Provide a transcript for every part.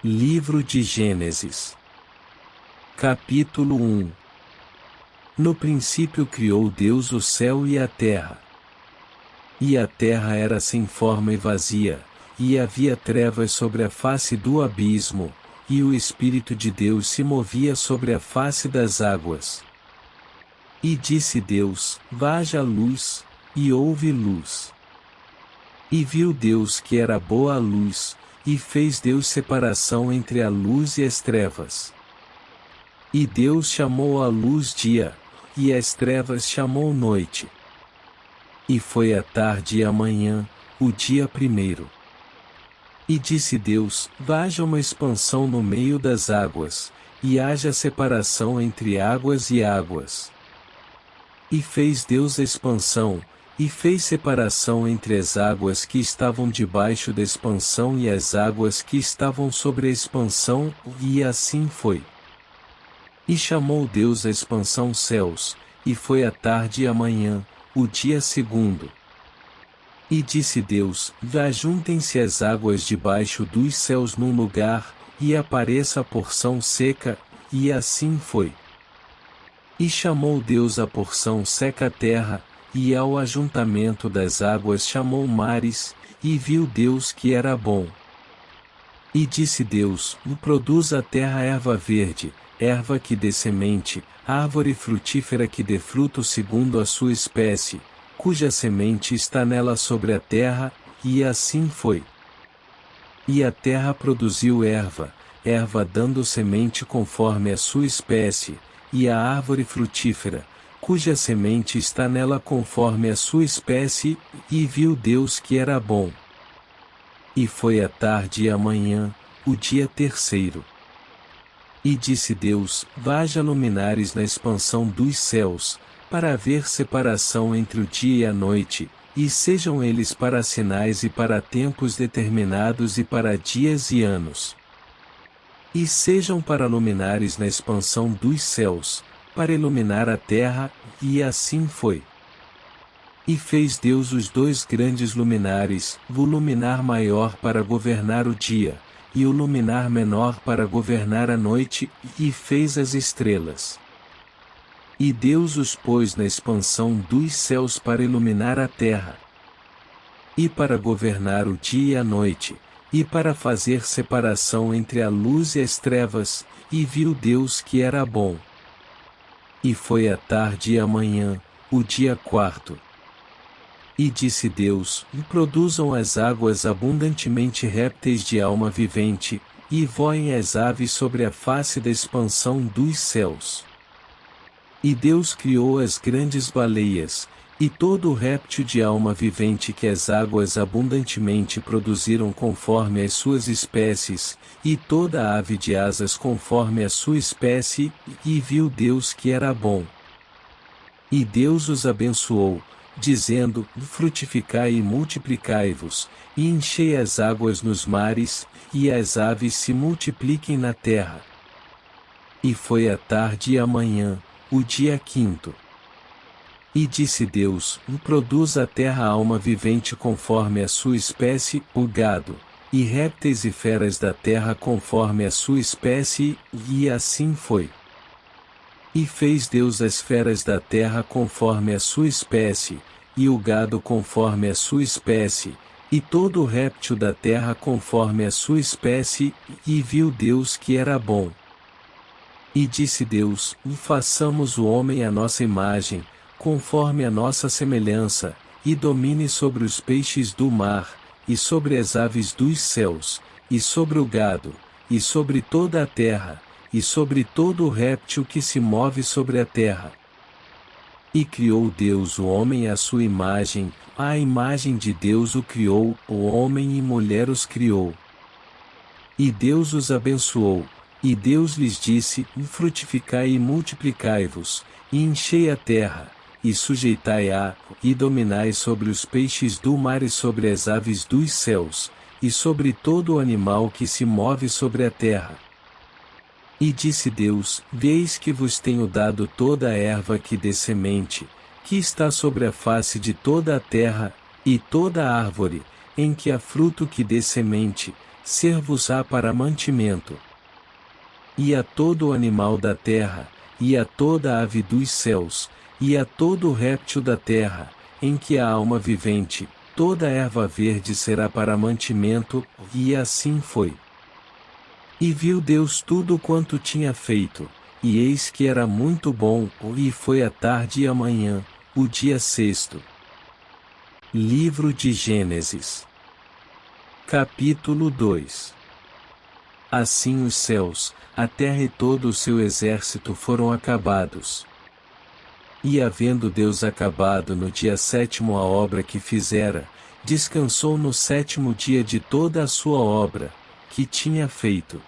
Livro de Gênesis. Capítulo 1. No princípio criou Deus o céu e a terra. E a terra era sem forma e vazia, e havia trevas sobre a face do abismo, e o Espírito de Deus se movia sobre a face das águas. E disse Deus: haja luz, e houve luz. E viu Deus que era boa a luz, e fez Deus separação entre a luz e as trevas. E Deus chamou a luz dia, e as trevas chamou noite. E foi a tarde e a manhã, o dia primeiro. E disse Deus: haja uma expansão no meio das águas, e haja separação entre águas e águas. E fez Deus a expansão, e fez separação entre as águas que estavam debaixo da expansão e as águas que estavam sobre a expansão, e assim foi. E chamou Deus a expansão céus, e foi a tarde e a manhã, o dia segundo. E disse Deus: ajuntem-se as águas debaixo dos céus num lugar, e apareça a porção seca, e assim foi. E chamou Deus a porção seca a terra, e ao ajuntamento das águas chamou mares, e viu Deus que era bom. E disse Deus: produz a terra erva verde, erva que dê semente, árvore frutífera que dê fruto segundo a sua espécie, cuja semente está nela sobre a terra, e assim foi. E a terra produziu erva, erva dando semente conforme a sua espécie, e a árvore frutífera, cuja semente está nela conforme a sua espécie, e viu Deus que era bom. E foi a tarde e a manhã, o dia terceiro. E disse Deus: haja luminares na expansão dos céus, para haver separação entre o dia e a noite, e sejam eles para sinais e para tempos determinados e para dias e anos. E sejam para luminares na expansão dos céus, para iluminar a terra, e assim foi. E fez Deus os dois grandes luminares, o luminar maior para governar o dia, e o luminar menor para governar a noite, e fez as estrelas. E Deus os pôs na expansão dos céus para iluminar a terra, e para governar o dia e a noite, e para fazer separação entre a luz e as trevas, e viu Deus que era bom. E foi a tarde e a manhã, o dia quarto. E disse Deus: produzam as águas abundantemente répteis de alma vivente, e voem as aves sobre a face da expansão dos céus. E Deus criou as grandes baleias, e todo o réptil de alma vivente que as águas abundantemente produziram conforme as suas espécies, e toda a ave de asas conforme a sua espécie, e viu Deus que era bom. E Deus os abençoou, dizendo: frutificai e multiplicai-vos, e enchei as águas nos mares, e as aves se multipliquem na terra. E foi a tarde e a manhã, o dia quinto. E disse Deus: produz a terra alma vivente conforme a sua espécie, o gado, e répteis e feras da terra conforme a sua espécie, e assim foi. E fez Deus as feras da terra conforme a sua espécie, e o gado conforme a sua espécie, e todo o réptil da terra conforme a sua espécie, e viu Deus que era bom. E disse Deus: façamos o homem à nossa imagem, conforme a nossa semelhança, e domine sobre os peixes do mar, e sobre as aves dos céus, e sobre o gado, e sobre toda a terra, e sobre todo o réptil que se move sobre a terra. E criou Deus o homem à sua imagem, à imagem de Deus o criou, o homem e mulher os criou. E Deus os abençoou, e Deus lhes disse: frutificai e multiplicai-vos, e enchei a terra, e sujeitai-a, e dominai sobre os peixes do mar e sobre as aves dos céus, e sobre todo o animal que se move sobre a terra. E disse Deus: eis que vos tenho dado toda a erva que dê semente, que está sobre a face de toda a terra, e toda a árvore, em que há fruto que dê semente, ser-vos-á para mantimento. E a todo animal da terra, e a toda ave dos céus, e a todo réptil da terra, em que há alma vivente, toda erva verde será para mantimento, e assim foi. E viu Deus tudo quanto tinha feito, e eis que era muito bom, e foi a tarde e a manhã, o dia sexto. Livro de Gênesis. Capítulo 2. Assim os céus, a terra e todo o seu exército foram acabados. E havendo Deus acabado no dia sétimo a obra que fizera, descansou no sétimo dia de toda a sua obra, que tinha feito.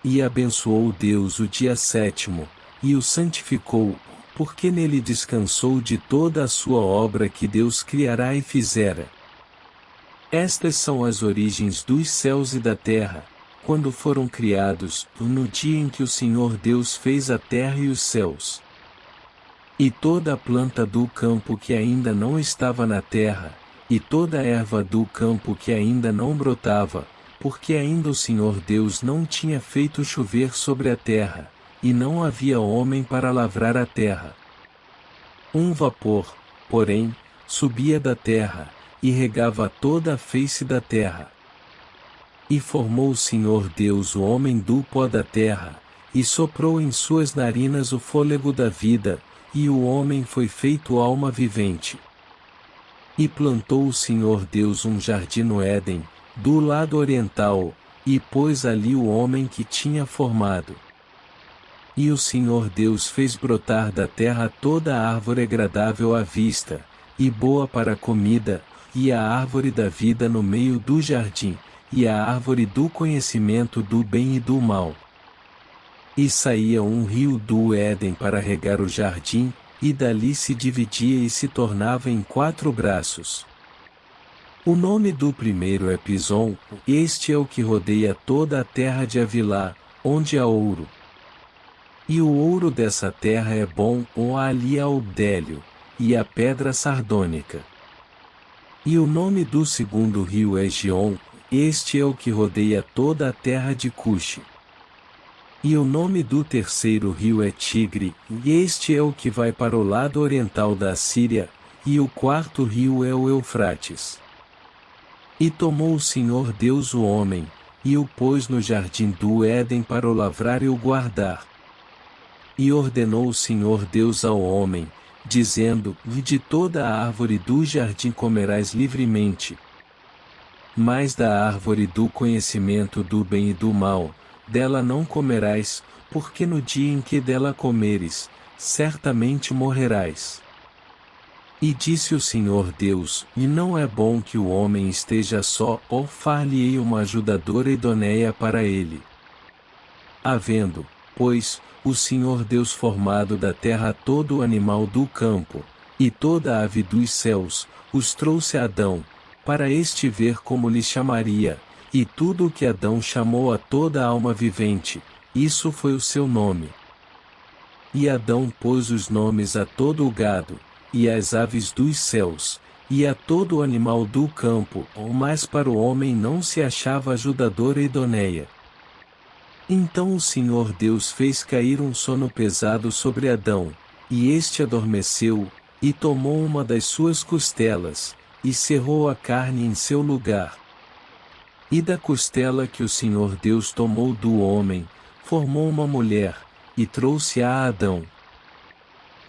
E abençoou Deus o dia sétimo, e o santificou, porque nele descansou de toda a sua obra que Deus criará e fizera. Estas são as origens dos céus e da terra, quando foram criados, no dia em que o Senhor Deus fez a terra e os céus. E toda a planta do campo que ainda não estava na terra, e toda a erva do campo que ainda não brotava, porque ainda o Senhor Deus não tinha feito chover sobre a terra, e não havia homem para lavrar a terra. Um vapor, porém, subia da terra, e regava toda a face da terra. E formou o Senhor Deus o homem do pó da terra, e soprou em suas narinas o fôlego da vida, e o homem foi feito alma vivente. E plantou o Senhor Deus um jardim no Éden, do lado oriental, e pôs ali o homem que tinha formado. E o Senhor Deus fez brotar da terra toda a árvore agradável à vista, e boa para a comida, e a árvore da vida no meio do jardim, e a árvore do conhecimento do bem e do mal. E saía um rio do Éden para regar o jardim, e dali se dividia e se tornava em 4 braços. O nome do primeiro é Pison, este é o que rodeia toda a terra de Havilá, onde há ouro. E o ouro dessa terra é bom, ou ali há o bdélio, e a pedra sardônica. E o nome do segundo rio é Gion, este é o que rodeia toda a terra de Cuxi. E o nome do terceiro rio é Tigre, e este é o que vai para o lado oriental da Assíria, e o quarto rio é o Eufrates. E tomou o Senhor Deus o homem, e o pôs no jardim do Éden para o lavrar e o guardar. E ordenou o Senhor Deus ao homem, dizendo: de toda a árvore do jardim comerás livremente, mas da árvore do conhecimento do bem e do mal, dela não comerás, porque no dia em que dela comeres, certamente morrerás. E disse o Senhor Deus: e não é bom que o homem esteja só, ou far-lhe-ei uma ajudadora idoneia para ele. Havendo, pois, o Senhor Deus formado da terra todo o animal do campo, e toda a ave dos céus, os trouxe a Adão, para este ver como lhe chamaria, e tudo o que Adão chamou a toda a alma vivente, isso foi o seu nome. E Adão pôs os nomes a todo o gado, e às aves dos céus, e a todo o animal do campo, mas para o homem não se achava ajudadora idoneia. Então o Senhor Deus fez cair um sono pesado sobre Adão, e este adormeceu, e tomou uma das suas costelas, e cerrou a carne em seu lugar. E da costela que o Senhor Deus tomou do homem, formou uma mulher, e trouxe-a a Adão.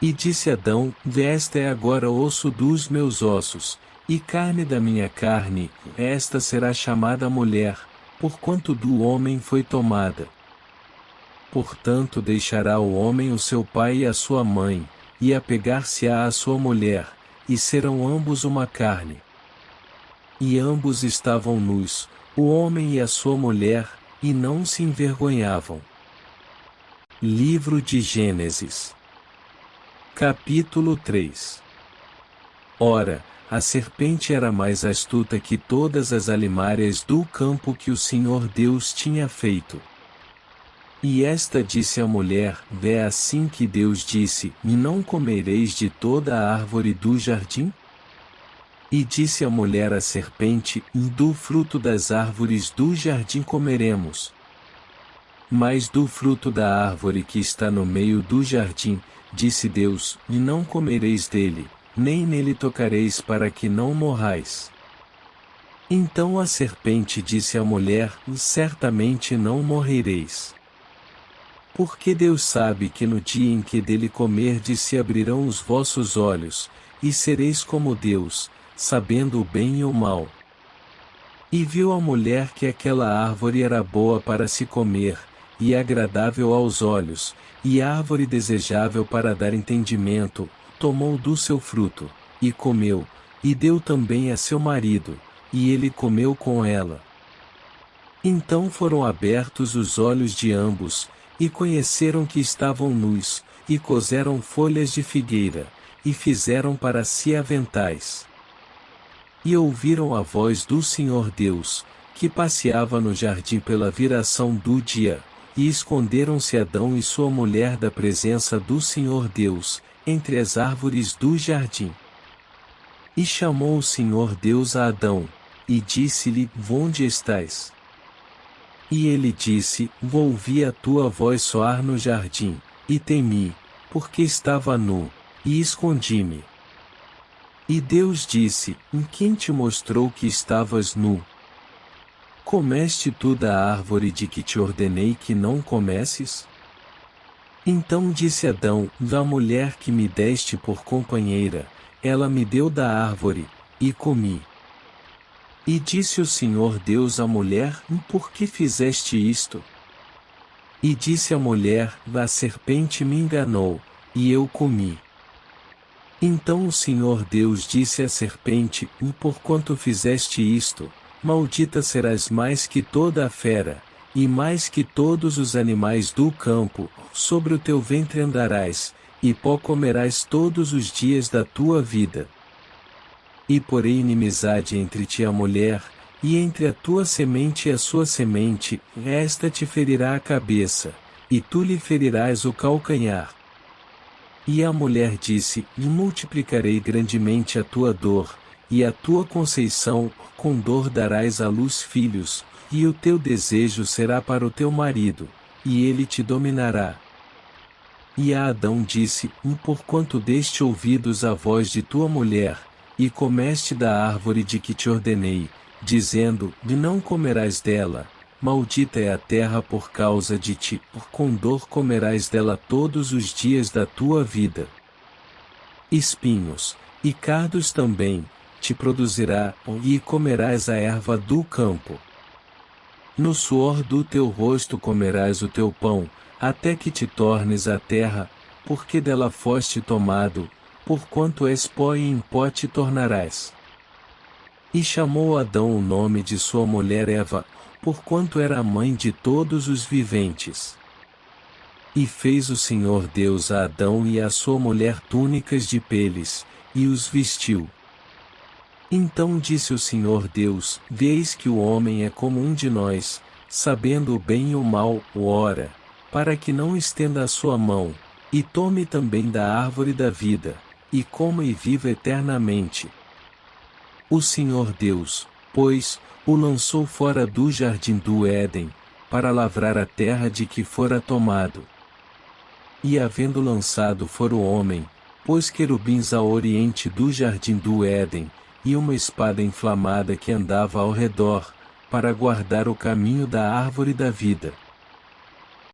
E disse Adão: esta é agora osso dos meus ossos, e carne da minha carne, esta será chamada mulher, porquanto do homem foi tomada. Portanto deixará o homem o seu pai e a sua mãe, e apegar-se-á à sua mulher, e serão ambos uma carne. E ambos estavam nus, o homem e a sua mulher, e não se envergonhavam. Livro de Gênesis. Capítulo 3. Ora, a serpente era mais astuta que todas as alimárias do campo que o Senhor Deus tinha feito. E esta disse à mulher: é assim que Deus disse: e não comereis de toda a árvore do jardim? E disse a mulher à serpente: do fruto das árvores do jardim comeremos. Mas do fruto da árvore que está no meio do jardim, disse Deus, e não comereis dele, nem nele tocareis para que não morrais. Então a serpente disse à mulher: certamente não morrereis. Porque Deus sabe que no dia em que dele comerdes se abrirão os vossos olhos, e sereis como Deus, sabendo o bem e o mal. E viu a mulher que aquela árvore era boa para se comer, e agradável aos olhos, e árvore desejável para dar entendimento, tomou do seu fruto, e comeu, e deu também a seu marido, e ele comeu com ela. Então foram abertos os olhos de ambos, e conheceram que estavam nus, e coseram folhas de figueira, e fizeram para si aventais. E ouviram a voz do Senhor Deus, que passeava no jardim pela viração do dia, e esconderam-se Adão e sua mulher da presença do Senhor Deus, entre as árvores do jardim. E chamou o Senhor Deus a Adão, e disse-lhe: onde estás? E ele disse: ouvi a tua voz soar no jardim, e temi, porque estava nu, e escondi-me. E Deus disse: quem te mostrou que estavas nu? Comeste tu da árvore de que te ordenei que não comesses? Então disse Adão: da mulher que me deste por companheira, ela me deu da árvore, e comi. E disse o Senhor Deus à mulher: por que fizeste isto? E disse a mulher: a serpente me enganou, e eu comi. Então o Senhor Deus disse à serpente: porquanto fizeste isto, maldita serás mais que toda a fera, e mais que todos os animais do campo, sobre o teu ventre andarás, e pó comerás todos os dias da tua vida. E porei inimizade entre ti e a mulher, e entre a tua semente e a sua semente, esta te ferirá a cabeça, e tu lhe ferirás o calcanhar. E a mulher disse: multiplicarei grandemente a tua dor, e a tua conceição, com dor darás à luz filhos, e o teu desejo será para o teu marido, e ele te dominará. E a Adão disse: porquanto deste ouvidos à voz de tua mulher, e comeste da árvore de que te ordenei, dizendo: não comerás dela, maldita é a terra por causa de ti, com dor comerás dela todos os dias da tua vida. Espinhos, e cardos também, te produzirá, e comerás a erva do campo. No suor do teu rosto comerás o teu pão, até que te tornes a terra, porque dela foste tomado, porquanto és pó e em pó te tornarás. E chamou Adão o nome de sua mulher Eva, porquanto era a mãe de todos os viventes. E fez o Senhor Deus a Adão e à sua mulher túnicas de peles, e os vestiu. Então disse o Senhor Deus: eis que o homem é como um de nós, sabendo o bem e o mal, ora, para que não estenda a sua mão, e tome também da árvore da vida, e coma e viva eternamente. O Senhor Deus, pois, o lançou fora do jardim do Éden, para lavrar a terra de que fora tomado. E havendo lançado fora o homem, pôs querubins ao oriente do jardim do Éden, e uma espada inflamada que andava ao redor, para guardar o caminho da árvore da vida.